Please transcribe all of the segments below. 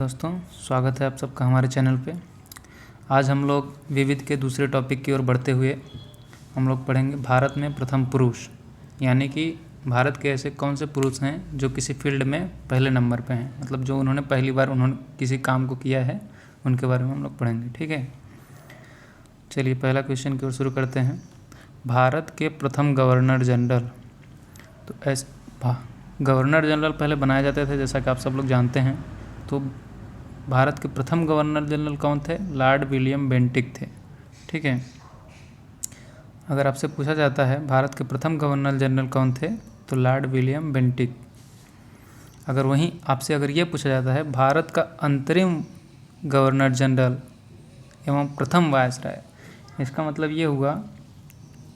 दोस्तों, स्वागत है आप सबका हमारे चैनल पे। आज हम लोग विविध के दूसरे टॉपिक की ओर बढ़ते हुए हम लोग पढ़ेंगे भारत में प्रथम पुरुष, यानी कि भारत के ऐसे कौन से पुरुष हैं जो किसी फील्ड में पहले नंबर पे हैं, मतलब जो उन्होंने पहली बार किसी काम को किया है, उनके बारे में हम लोग पढ़ेंगे। ठीक है, चलिए पहला क्वेश्चन की ओर शुरू करते हैं। भारत के प्रथम गवर्नर जनरल, तो गवर्नर जनरल पहले बनाए जाते थे, जैसा कि आप सब लोग जानते हैं। तो भारत के प्रथम गवर्नर जनरल कौन थे? लॉर्ड विलियम बेंटिक थे। ठीक है, अगर आपसे पूछा जाता है भारत के प्रथम गवर्नर जनरल कौन थे, तो लॉर्ड विलियम बेंटिक। अगर वहीं आपसे अगर ये पूछा जाता है भारत का अंतरिम गवर्नर जनरल एवं प्रथम वायसराय, इसका मतलब ये हुआ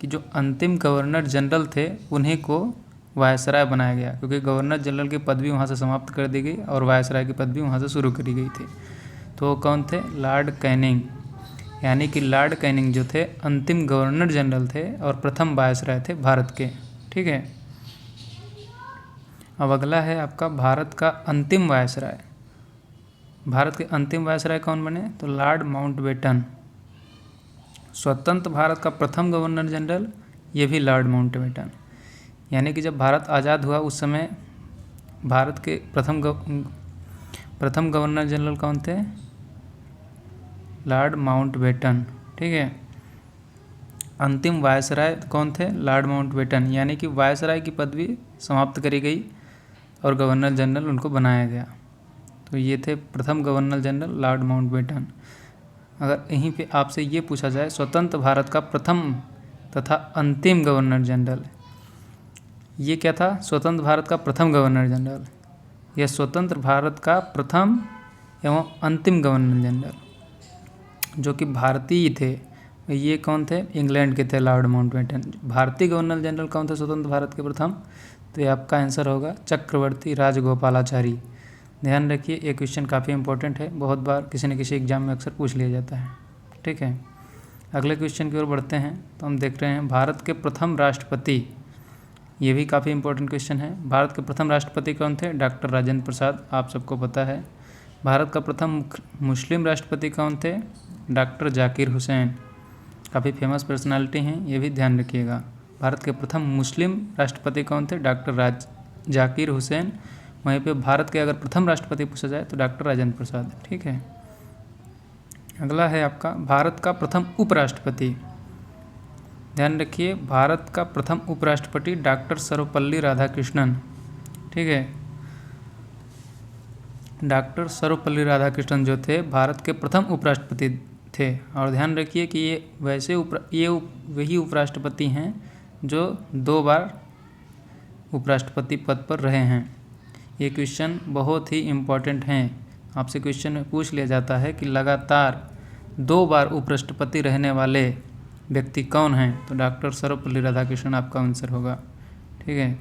कि जो अंतिम गवर्नर जनरल थे उन्हीं को वायसराय बनाया गया, क्योंकि गवर्नर जनरल की पदवी वहाँ से समाप्त कर दी गई और वायसराय की पदवी वहाँ से शुरू करी गई थी। तो वो कौन थे? लॉर्ड कैनिंग, यानी कि लॉर्ड कैनिंग जो थे अंतिम गवर्नर जनरल थे और प्रथम वायसराय थे भारत के। ठीक है, अब अगला है आपका भारत का अंतिम वायसराय। भारत के अंतिम वायसराय कौन बने? तो लॉर्ड माउंटबेटन। स्वतंत्र भारत का प्रथम गवर्नर जनरल, ये भी लॉर्ड माउंटबेटन। यानी कि जब भारत आज़ाद हुआ उस समय भारत के प्रथम गवर्नर जनरल कौन थे? Lord Mountbatten. ठीक है, अंतिम वायसराय कौन थे? लॉर्ड माउंटबेटन, यानी कि वायसराय की पदवी समाप्त करी गई और गवर्नर जनरल उनको बनाया गया। तो ये थे प्रथम गवर्नर जनरल लॉर्ड माउंटबेटन। अगर यहीं पे आपसे ये पूछा जाए स्वतंत्र भारत का प्रथम तथा अंतिम गवर्नर जनरल, ये क्या था? स्वतंत्र भारत का प्रथम गवर्नर जनरल, यह स्वतंत्र भारत का प्रथम एवं अंतिम गवर्नर जनरल जो कि भारतीय थे, ये कौन थे? इंग्लैंड के थे लॉर्ड माउंटबेटन। भारतीय गवर्नर जनरल कौन थे स्वतंत्र भारत के प्रथम? तो ये आपका आंसर होगा चक्रवर्ती राजगोपालाचारी। ध्यान रखिए, ये क्वेश्चन काफ़ी इंपॉर्टेंट है, बहुत बार किसी न किसी एग्जाम में अक्सर पूछ लिया जाता है। ठीक है, अगले क्वेश्चन की ओर बढ़ते हैं। तो हम देख रहे हैं भारत के प्रथम राष्ट्रपति, ये भी काफ़ी इंपॉर्टेंट क्वेश्चन है। भारत के प्रथम राष्ट्रपति कौन थे? डॉक्टर राजेंद्र प्रसाद, आप सबको पता है। भारत का प्रथम मुस्लिम राष्ट्रपति कौन थे? डॉक्टर जाकिर हुसैन, काफ़ी फेमस पर्सनालिटी हैं, ये भी ध्यान रखिएगा। भारत के प्रथम मुस्लिम राष्ट्रपति कौन थे? डॉक्टर जाकिर हुसैन। वहीं पे भारत के अगर प्रथम राष्ट्रपति पूछा जाए तो डॉक्टर राजेंद्र प्रसाद। ठीक है, अगला है आपका भारत का प्रथम उपराष्ट्रपति। ध्यान रखिए, भारत का प्रथम उपराष्ट्रपति डॉक्टर सर्वपल्ली राधाकृष्णन। ठीक है, डॉक्टर सर्वपल्ली राधाकृष्णन जो थे भारत के प्रथम उपराष्ट्रपति थे। और ध्यान रखिए कि ये वही उपराष्ट्रपति हैं जो 2 बार उपराष्ट्रपति पद पर रहे हैं। ये क्वेश्चन बहुत ही इम्पोर्टेंट हैं, आपसे क्वेश्चन में पूछ लिया जाता है कि लगातार 2 बार उपराष्ट्रपति रहने वाले व्यक्ति कौन हैं? तो डॉक्टर सर्वपल्ली राधाकृष्णन आपका आंसर होगा। ठीक है,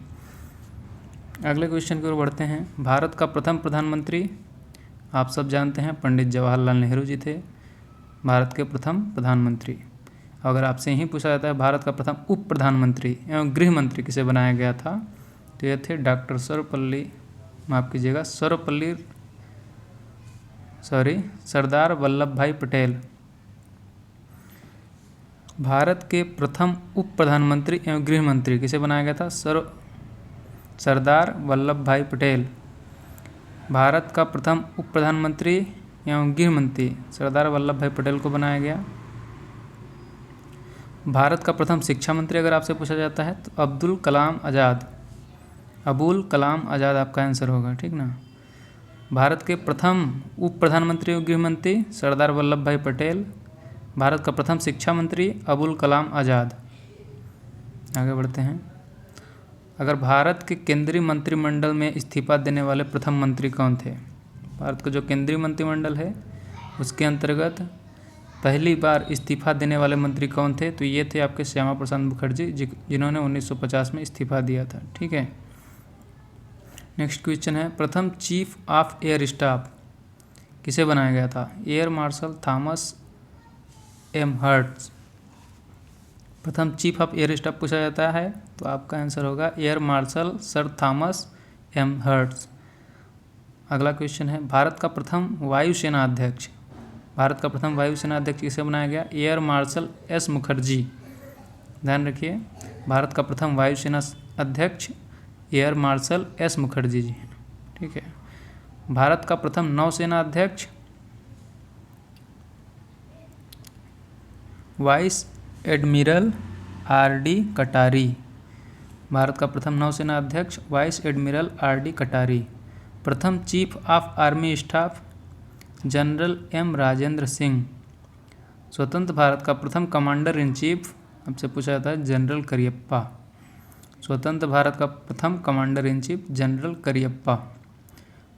अगले क्वेश्चन की ओर बढ़ते हैं। भारत का प्रथम प्रधानमंत्री, आप सब जानते हैं पंडित जवाहरलाल नेहरू जी थे भारत के प्रथम प्रधानमंत्री। अगर आपसे यही पूछा जाता है भारत का प्रथम उप प्रधानमंत्री एवं गृह मंत्री किसे बनाया गया था, तो ये थे डॉक्टर सरदार वल्लभ भाई पटेल। भारत के प्रथम उप प्रधानमंत्री एवं गृह मंत्री किसे बनाया गया था? सरदार वल्लभ भाई पटेल। भारत का प्रथम उप प्रधानमंत्री एवं गृह मंत्री सरदार वल्लभ भाई पटेल को बनाया गया। भारत का प्रथम शिक्षा मंत्री अगर आपसे पूछा जाता है तो अबुल कलाम आज़ाद आपका आंसर होगा। ठीक ना, भारत के प्रथम उप प्रधानमंत्री एवं गृह मंत्री सरदार वल्लभ भाई पटेल। भारत का प्रथम शिक्षा मंत्री अबुल कलाम आज़ाद। आगे बढ़ते हैं। अगर भारत के केंद्रीय मंत्रिमंडल में इस्तीफा देने वाले प्रथम मंत्री कौन थे? भारत का जो केंद्रीय मंत्रिमंडल है उसके अंतर्गत पहली बार इस्तीफा देने वाले मंत्री कौन थे? तो ये थे आपके श्यामा प्रसाद मुखर्जी, जिन्होंने 1950 में इस्तीफा दिया था। ठीक है, नेक्स्ट क्वेश्चन है प्रथम चीफ ऑफ एयर स्टाफ किसे बनाया गया था? एयर मार्शल थॉमस एम हर्ट्ज। प्रथम चीफ ऑफ एयर स्टाफ पूछा जाता है तो आपका आंसर होगा एयर मार्शल सर थॉमस एम हर्ट्ज। अगला क्वेश्चन है, भारत का प्रथम वायुसेना अध्यक्ष। भारत का प्रथम वायुसेना अध्यक्ष किसे बनाया गया? Air marshal S Mukherjee. ध्यान रखिए, भारत का प्रथम वायुसेना अध्यक्ष air marshal S Mukherjee ji. ठीक है। भारत का प्रथम नौसेना अध्यक्ष वाइस एडमिरल आर.डी. कटारी। भारत का प्रथम नौसेना अध्यक्ष वाइस एडमिरल आर.डी. कटारी। प्रथम chief of army staff general M. Rajendra Singh. स्वतंत्र भारत का प्रथम कमांडर इन चीफ आपसे पूछा जाता है जनरल करियप्पा। स्वतंत्र भारत का प्रथम commander in chief general Cariappa.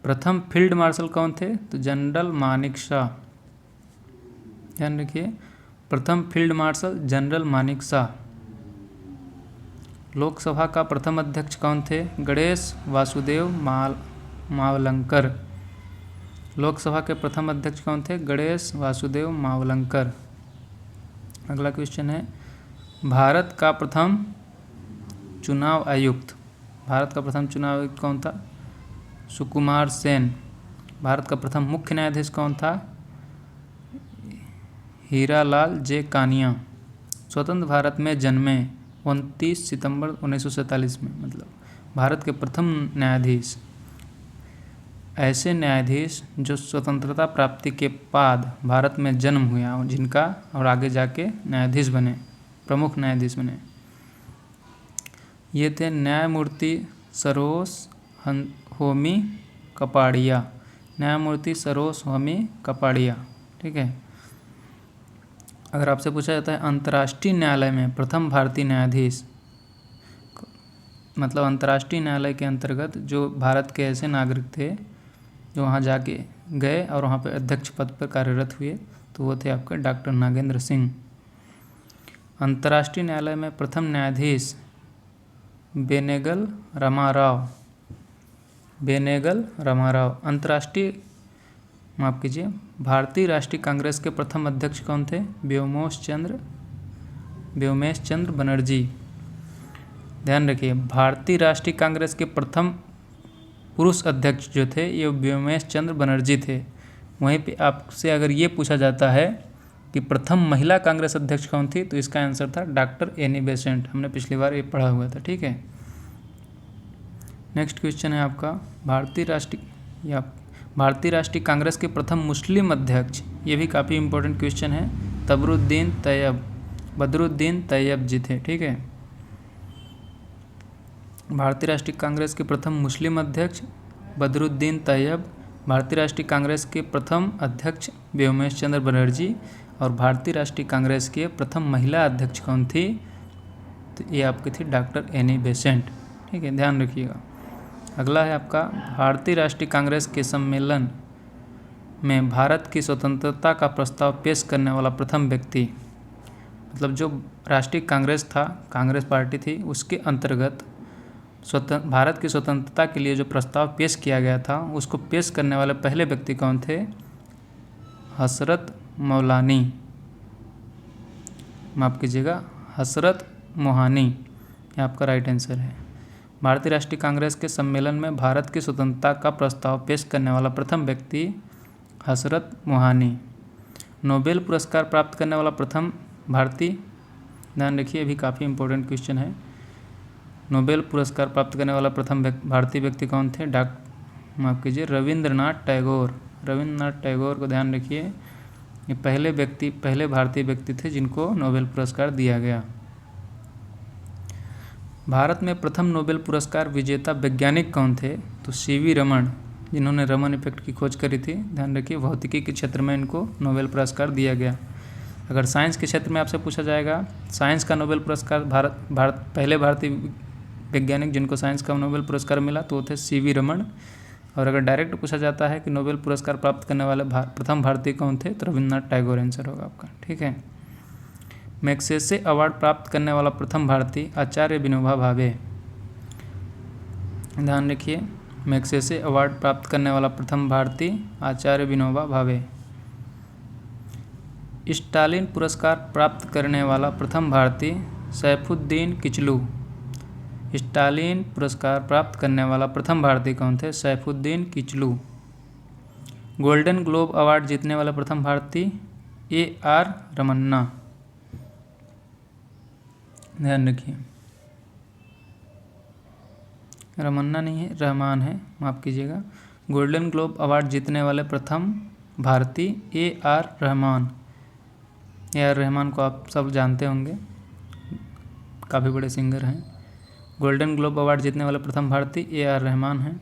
प्रथम फील्ड मार्शल कौन थे? तो जनरल मानेकशॉ। ध्यान रखिए, प्रथम field marshal general Manekshaw. Lok Sabha का प्रथम अध्यक्ष कौन थे? गणेश वासुदेव मावलंकर। लोकसभा के प्रथम अध्यक्ष कौन थे? गणेश वासुदेव मावलंकर। अगला क्वेश्चन है, भारत का प्रथम चुनाव आयुक्त। भारत का प्रथम चुनाव आयुक्त कौन था? सुकुमार सेन। भारत का प्रथम मुख्य न्यायाधीश कौन था? हीरालाल जे कानिया। स्वतंत्र भारत में जन्मे 29 सितंबर 1947 में, मतलब भारत के प्रथम न्यायाधीश। ऐसे न्यायाधीश जो स्वतंत्रता प्राप्ति के बाद भारत में जन्म हुआ जिनका, और आगे जाके न्यायाधीश बने, प्रमुख न्यायाधीश बने, ये थे न्यायमूर्ति सरोज होमी कपाड़िया। न्यायमूर्ति सरोज होमी कपाड़िया। ठीक है। अगर आपसे पूछा जाता है अंतर्राष्ट्रीय न्यायालय में प्रथम भारतीय न्यायाधीश, मतलब अंतर्राष्ट्रीय न्यायालय के अंतर्गत जो भारत के ऐसे नागरिक थे जो वहाँ जाके गए और वहाँ पर अध्यक्ष पद पर कार्यरत हुए, तो वो थे आपके डॉक्टर नागेंद्र सिंह। अंतर्राष्ट्रीय न्यायालय में प्रथम न्यायाधीश बेनेगल रामाराव। बेनेगल रामाराव। अंतर्राष्ट्रीय, माफ कीजिए, भारतीय राष्ट्रीय कांग्रेस के प्रथम अध्यक्ष कौन थे? व्योमेश चंद्र बनर्जी। ध्यान रखिए, भारतीय राष्ट्रीय कांग्रेस के प्रथम पुरुष अध्यक्ष जो थे ये व्योमेश चंद्र बनर्जी थे। वहीं पे आपसे अगर ये पूछा जाता है कि प्रथम महिला कांग्रेस अध्यक्ष कौन थी, तो इसका आंसर था डॉक्टर एनी बेसेंट। हमने पिछली बार ये पढ़ा हुआ था। ठीक है। नेक्स्ट क्वेश्चन है आपका, भारतीय राष्ट्रीय कांग्रेस के प्रथम मुस्लिम अध्यक्ष। ये भी काफ़ी इंपॉर्टेंट क्वेश्चन है। बदरुद्दीन तैयब जी थे। ठीक है। भारतीय राष्ट्रीय कांग्रेस के प्रथम मुस्लिम अध्यक्ष बदरुद्दीन तैयब। भारतीय राष्ट्रीय कांग्रेस के प्रथम अध्यक्ष व्योमेश चंद्र बनर्जी। और भारतीय राष्ट्रीय कांग्रेस के प्रथम महिला अध्यक्ष कौन थी? तो ये आपकी थी डॉक्टर एनी बेसेंट। ठीक है, ध्यान रखिएगा। अगला है आपका, भारतीय राष्ट्रीय कांग्रेस के सम्मेलन में भारत की स्वतंत्रता का प्रस्ताव पेश करने वाला प्रथम व्यक्ति, मतलब जो राष्ट्रीय कांग्रेस था, कांग्रेस पार्टी थी, उसके अंतर्गत भारत की स्वतंत्रता के लिए जो प्रस्ताव पेश किया गया था उसको पेश करने वाले पहले व्यक्ति कौन थे? हसरत मौलानी। माफ़ कीजिएगा, हसरत मोहानी। ये आपका राइट आंसर है। भारतीय राष्ट्रीय कांग्रेस के सम्मेलन में भारत की स्वतंत्रता का प्रस्ताव पेश करने वाला प्रथम व्यक्ति हसरत मोहानी। नोबेल पुरस्कार प्राप्त करने वाला प्रथम भारतीय, ध्यान रखिए, ये भी काफ़ी इंपॉर्टेंट क्वेश्चन है। नोबेल पुरस्कार प्राप्त करने वाला प्रथम भारतीय व्यक्ति कौन थे? माफ़ कीजिए, रविंद्रनाथ टैगोर। रविंद्रनाथ टैगोर को ध्यान रखिए, ये पहले भारतीय व्यक्ति थे जिनको नोबेल पुरस्कार दिया गया। भारत में प्रथम नोबेल पुरस्कार विजेता वैज्ञानिक कौन थे? तो सीवी रमन, जिन्होंने रमन इफेक्ट की खोज करी थी। ध्यान रखिए, भौतिकी के क्षेत्र में इनको नोबेल पुरस्कार दिया गया। अगर साइंस के क्षेत्र में आपसे पूछा जाएगा, साइंस का नोबेल पुरस्कार पहले भारतीय वैज्ञानिक जिनको साइंस का नोबेल पुरस्कार मिला तो वो थे सीवी रमन। और अगर डायरेक्ट पूछा जाता है कि नोबेल पुरस्कार प्राप्त करने वाले प्रथम भारतीय कौन थे, तो रविंद्रनाथ टैगोर आंसर होगा आपका। ठीक है। मैग्सेसे अवार्ड प्राप्त करने वाला प्रथम भारतीय आचार्य विनोबा भावे। ध्यान रखिए, मैग्सेसे अवार्ड प्राप्त करने वाला प्रथम भारतीय आचार्य विनोबा भावे। स्टालिन पुरस्कार प्राप्त करने वाला प्रथम भारतीय सैफुद्दीन किचलू। स्टालिन पुरस्कार प्राप्त करने वाला प्रथम भारतीय कौन थे? Saifuddin Kitchlew. Golden globe award जीतने वाला प्रथम भारतीय A.R. रमन्ना, ध्यान रखिए, रमन्ना नहीं है, रहमान है, माफ़ कीजिएगा। गोल्डन ग्लोब अवार्ड जीतने वाले प्रथम भारतीय A.R. रहमान। A.R. रहमान को आप सब जानते होंगे, काफ़ी बड़े सिंगर हैं। गोल्डन ग्लोब अवार्ड जीतने वाले प्रथम भारतीय A.R. रहमान हैं।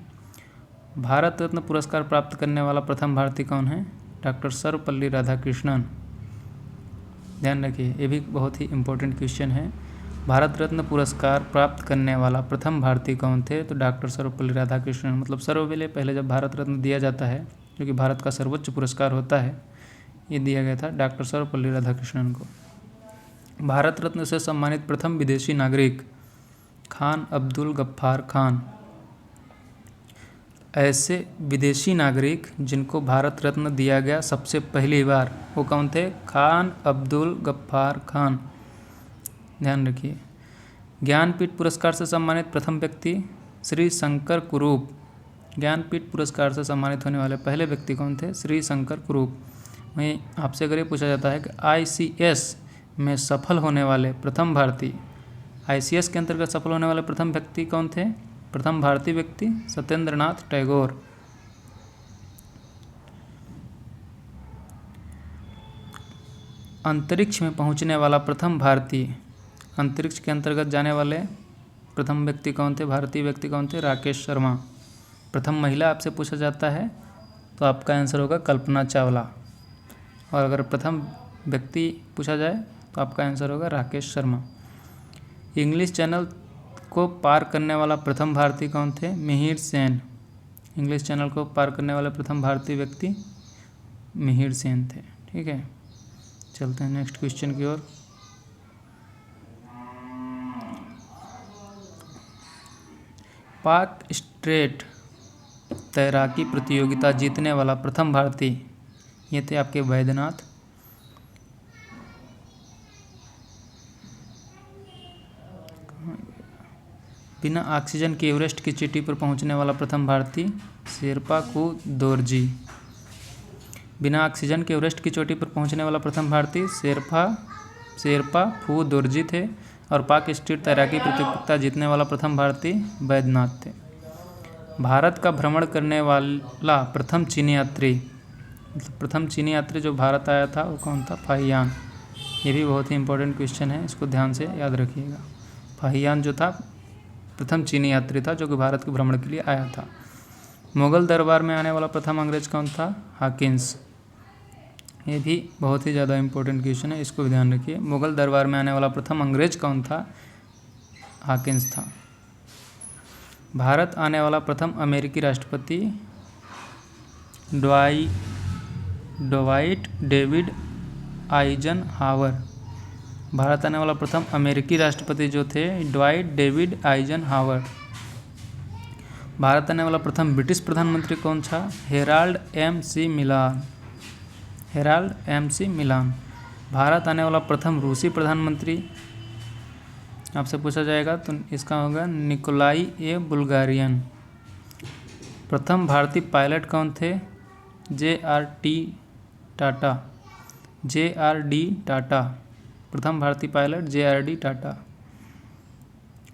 भारत रत्न पुरस्कार प्राप्त करने वाला प्रथम भारतीय कौन है? डॉक्टर सर्वपल्ली राधाकृष्णन। ध्यान रखिए, ये भी बहुत ही इम्पोर्टेंट क्वेश्चन है। भारत रत्न पुरस्कार प्राप्त करने वाला प्रथम भारतीय कौन थे? तो डॉक्टर सर्वपल्ली राधाकृष्णन। मतलब सर्वपल्ली पहले जब भारत रत्न दिया जाता है, जो कि भारत का सर्वोच्च पुरस्कार होता है, ये दिया गया था डॉक्टर सर्वपल्ली राधाकृष्णन को। भारत रत्न से सम्मानित प्रथम विदेशी नागरिक खान अब्दुल गफ्फार खान। ऐसे विदेशी नागरिक जिनको भारत रत्न दिया गया सबसे पहली बार, वो कौन थे? खान अब्दुल गफ्फार खान। ध्यान रखिए। ज्ञानपीठ पुरस्कार से सम्मानित प्रथम व्यक्ति श्री शंकर कुरूप। ज्ञानपीठ पुरस्कार से सम्मानित होने वाले पहले व्यक्ति कौन थे? श्री शंकर कुरूप। वहीं आपसे अगर ये पूछा जाता है कि ICS में सफल होने वाले प्रथम भारतीय, ICS के अंतर्गत सफल होने वाले प्रथम व्यक्ति कौन थे? प्रथम भारतीय व्यक्ति सत्येंद्रनाथ टैगोर। अंतरिक्ष में पहुंचने वाला प्रथम भारतीय, अंतरिक्ष के अंतर्गत जाने वाले प्रथम व्यक्ति कौन थे? भारतीय व्यक्ति कौन थे? राकेश शर्मा। प्रथम महिला आपसे पूछा जाता है तो आपका आंसर होगा कल्पना चावला। और अगर प्रथम व्यक्ति पूछा जाए तो आपका आंसर होगा राकेश शर्मा। इंग्लिश चैनल को पार करने वाला प्रथम भारतीय कौन थे? मिहिर सेन। इंग्लिश चैनल को पार करने वाले प्रथम भारतीय व्यक्ति मिहिर सेन थे। ठीक है, चलते हैं नेक्स्ट क्वेश्चन की ओर। पाक स्ट्रेट तैराकी प्रतियोगिता जीतने वाला प्रथम भारतीय, ये थे आपके वैद्यनाथ। बिना ऑक्सीजन के एवरेस्ट की चोटी पर पहुंचने वाला प्रथम भारतीय शेरपा कू दोरजी। बिना ऑक्सीजन के एवरेस्ट की चोटी पर पहुंचने वाला प्रथम भारतीय शेरपा फू दोरजी थे। और पाक स्ट्रीट तैराकी प्रतियोगिता जीतने वाला प्रथम भारतीय वैद्यनाथ थे। भारत का भ्रमण करने वाला प्रथम चीनी यात्री, प्रथम चीनी यात्री जो भारत आया था वो कौन था? फाहियान। ये भी बहुत ही इंपॉर्टेंट क्वेश्चन है, इसको ध्यान से याद रखिएगा। फाहियान जो था प्रथम चीनी यात्री था जो कि भारत के भ्रमण के लिए आया था। मुगल दरबार में आने वाला प्रथम अंग्रेज कौन था? हाकिंस। ये भी बहुत ही ज़्यादा इंपॉर्टेंट क्वेश्चन है, इसको भी ध्यान रखिए। मुगल दरबार में आने वाला प्रथम अंग्रेज कौन था? हाकिंस था। भारत आने वाला प्रथम अमेरिकी राष्ट्रपति ड्वाइट डेविड आइजनहावर। भारत आने वाला प्रथम अमेरिकी राष्ट्रपति जो थे ड्वाइट डेविड आइजनहावर। भारत आने वाला प्रथम ब्रिटिश प्रधानमंत्री कौन था? हेराल्ड MC मिलान। हेराल्ड MC मिलान। भारत आने वाला प्रथम रूसी प्रधानमंत्री आपसे पूछा जाएगा तो इसका होगा निकोलाई ए बुल्गारियन। प्रथम भारतीय पायलट कौन थे? JRD टाटा। JRD टाटा, प्रथम भारतीय पायलट JRD टाटा।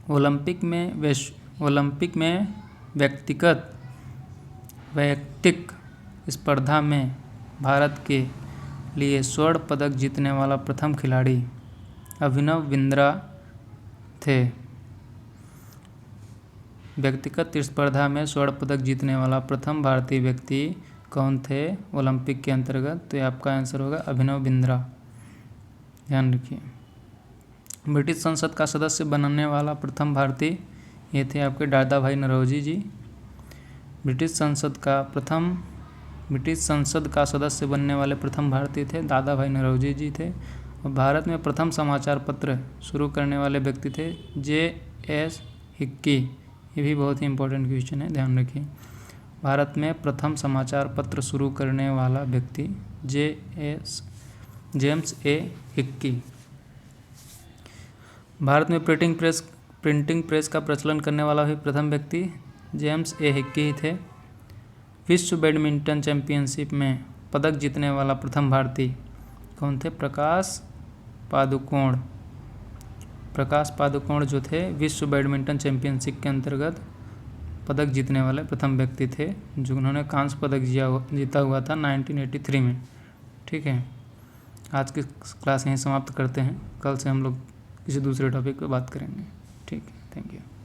ओलंपिक में वैयक्तिक स्पर्धा में भारत के लिए स्वर्ण पदक जीतने वाला प्रथम खिलाड़ी अभिनव बिंद्रा थे। व्यक्तिगत स्पर्धा में स्वर्ण पदक जीतने वाला प्रथम भारतीय व्यक्ति कौन थे ओलंपिक के अंतर्गत? तो ये आपका आंसर होगा अभिनव बिंद्रा। ध्यान रखिए। ब्रिटिश संसद का सदस्य बनने वाला प्रथम भारतीय, ये थे आपके दादा भाई नौरोजी जी। ब्रिटिश संसद का सदस्य बनने वाले प्रथम भारतीय थे दादा भाई नौरोजी जी थे। और भारत में प्रथम समाचार पत्र शुरू करने वाले व्यक्ति थे JS हिक्की। ये भी बहुत ही इंपॉर्टेंट क्वेश्चन है, ध्यान रखिए। भारत में प्रथम समाचार पत्र शुरू करने वाला व्यक्ति जेम्स A हिक्की। भारत में प्रिंटिंग प्रेस का प्रचलन करने वाला भी प्रथम व्यक्ति जेम्स A हिक्की ही थे। विश्व बैडमिंटन चैंपियनशिप में पदक जीतने वाला प्रथम भारतीय कौन थे? प्रकाश पादुकोण। प्रकाश पादुकोण जो थे विश्व बैडमिंटन चैंपियनशिप के अंतर्गत पदक जीतने वाले प्रथम व्यक्ति थे, जो उन्होंने कांस्य पदक जीता हुआ था 1983 में। ठीक है, आज की क्लास यहीं समाप्त करते हैं। कल से हम लोग किसी दूसरे टॉपिक पर बात करेंगे। ठीक है, थैंक यू।